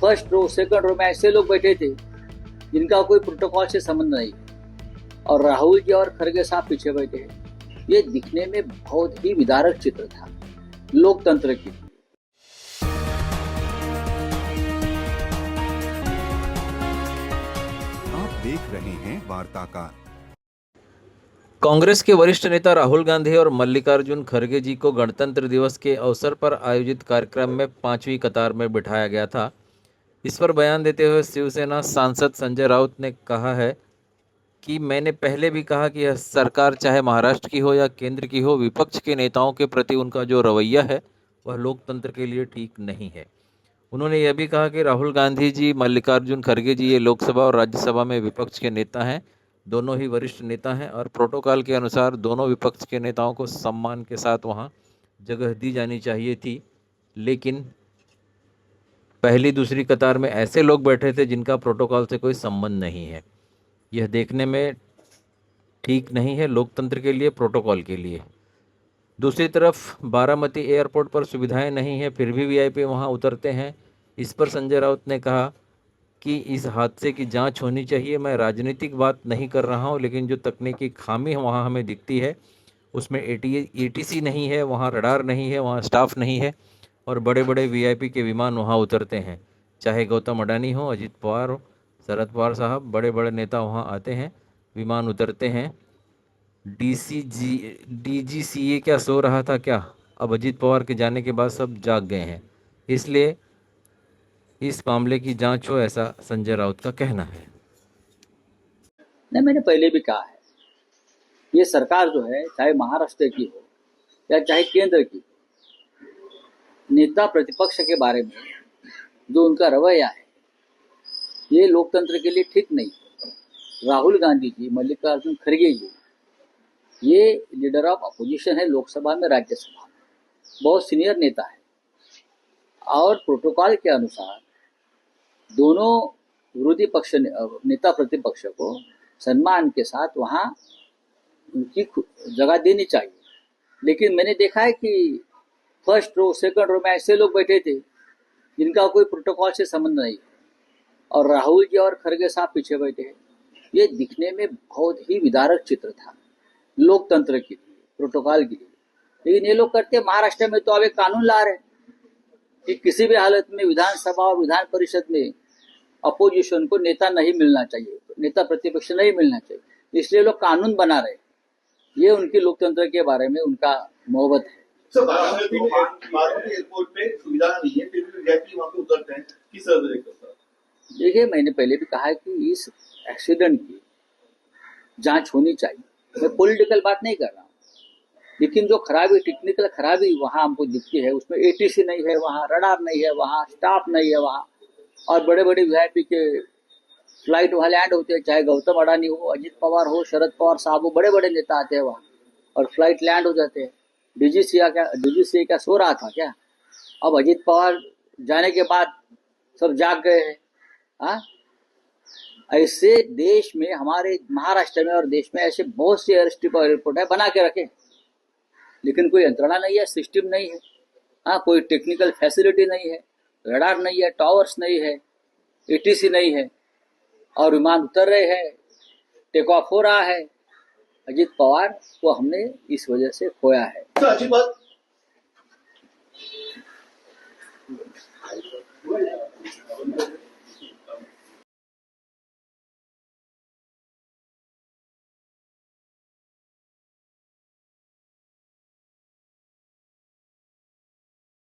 First row second row में ऐसे लोग बैठे थे जिनका कोई प्रोटोकॉल से संबंध नहीं, और राहुल जी और खड़गे साहब पीछे बैठे हैं। ये दिखने में बहुत ही विदारक चित्र था लोकतंत्र की। आप देख रहे हैं वार्ताकार। कांग्रेस के वरिष्ठ नेता राहुल गांधी और मल्लिकार्जुन खड़गे जी को गणतंत्र दिवस के अवसर पर आयोजित कार्यक्रम में 5वीं कतार में बिठाया गया था। इस पर बयान देते हुए शिवसेना सांसद संजय राउत ने कहा है कि मैंने पहले भी कहा कि यह सरकार चाहे महाराष्ट्र की हो या केंद्र की हो, विपक्ष के नेताओं के प्रति उनका जो रवैया है वह लोकतंत्र के लिए ठीक नहीं है। उन्होंने यह भी कहा कि राहुल गांधी जी, मल्लिकार्जुन खड़गे जी ये लोकसभा और राज्यसभा में विपक्ष के नेता हैं, दोनों ही वरिष्ठ नेता हैं और प्रोटोकॉल के अनुसार दोनों विपक्ष के नेताओं को सम्मान के साथ वहां जगह दी जानी चाहिए थी, लेकिन पहली दूसरी कतार में ऐसे लोग बैठे थे जिनका प्रोटोकॉल से कोई संबंध नहीं है। यह देखने में ठीक नहीं है लोकतंत्र के लिए, प्रोटोकॉल के लिए। दूसरी तरफ बारामती एयरपोर्ट पर सुविधाएं नहीं है, फिर भी वीआईपी वहां उतरते हैं। इस पर संजय राउत ने कहा कि इस हादसे की जांच होनी चाहिए। मैं राजनीतिक बात नहीं कर रहा हूं, लेकिन जो तकनीकी खामी वहां हमें दिखती है उसमें एटीसी नहीं है, वहां रडार नहीं है, वहां स्टाफ नहीं है और बड़े बड़े वीआईपी के विमान वहां उतरते हैं। चाहे गौतम अडानी हो, अजित पवार हो, शरद पवार साहब, बड़े बड़े नेता वहां आते हैं, विमान उतरते हैं। डीजीसीए क्या सो रहा था क्या? अब अजित पवार के जाने के बाद सब जाग गए हैं, इसलिए इस मामले की जांच हो, ऐसा संजय राउत का कहना है। नहीं, मैंने पहले भी कहा है, ये सरकार जो है चाहे महाराष्ट्र की हो या चाहे केंद्र की, नेता प्रतिपक्ष के बारे में जो उनका रवैया है ये लोकतंत्र के लिए ठीक नहीं है। राहुल गांधी जी, मल्लिकार्जुन खड़गे जी ये लीडर ऑफ अपोजिशन है लोकसभा में, राज्यसभा में, बहुत सीनियर नेता है और प्रोटोकॉल के अनुसार दोनों विरोधी पक्ष नेता प्रतिपक्ष को सम्मान के साथ वहां उनकी जगह देनी चाहिए। लेकिन मैंने देखा है कि फर्स्ट रो सेकंड रो में ऐसे लोग बैठे थे जिनका कोई प्रोटोकॉल से संबंध नहीं, और राहुल जी और खड़गे साहब पीछे बैठे हैं। ये दिखने में बहुत ही विदारक चित्र था लोकतंत्र के लिए, प्रोटोकॉल के लिए। लेकिन ये लोग करते, महाराष्ट्र में तो अब एक कानून ला रहे कि किसी भी हालत में विधानसभा और विधान परिषद में अपोजिशन को नेता नहीं मिलना चाहिए, नेता प्रतिपक्ष नहीं मिलना चाहिए, इसलिए लोग कानून बना रहे। ये उनकी लोकतंत्र के बारे में उनका मोहब्बत है। बारामती एयरपोर्ट पे सुविधा नहीं है, फिर भी वीआईपी वहां पे उतरते हैं, किस तरह से? देखिए, मैंने पहले भी कहा है कि इस एक्सीडेंट की जांच होनी चाहिए। मैं पॉलिटिकल बात नहीं कर रहा हूँ, लेकिन जो खराबी, टेक्निकल खराबी वहां हमको दिखती है, उसमें एटीसी नहीं है, वहां रडार नहीं है, वहां स्टाफ नहीं है वहां, और बड़े बड़े वीआईपी के फ्लाइट वहां लैंड होते हैं, चाहे गौतम अडानी हो, अजित पवार हो, शरद पवार साहब हो, बड़े बड़े नेता आते हैं वहां और फ्लाइट लैंड हो जाते हैं। डीजीसीए क्या सो रहा था क्या? अब अजित पवार जाने के बाद सब जाग गए हैं। हाँ, ऐसे देश में, हमारे महाराष्ट्र में और देश में ऐसे बहुत से एयर स्ट्रिप और एयरपोर्ट है, बना के रखे, लेकिन कोई यंत्रणा नहीं है, सिस्टम नहीं है। हाँ, कोई टेक्निकल फैसिलिटी नहीं है, रडार नहीं है, टावर्स नहीं है, एटीसी नहीं है, और विमान उतर रहे हैं, टेक ऑफ हो रहा है। अजित पवार को हमने इस वजह से खोया है। तो अच्छी बात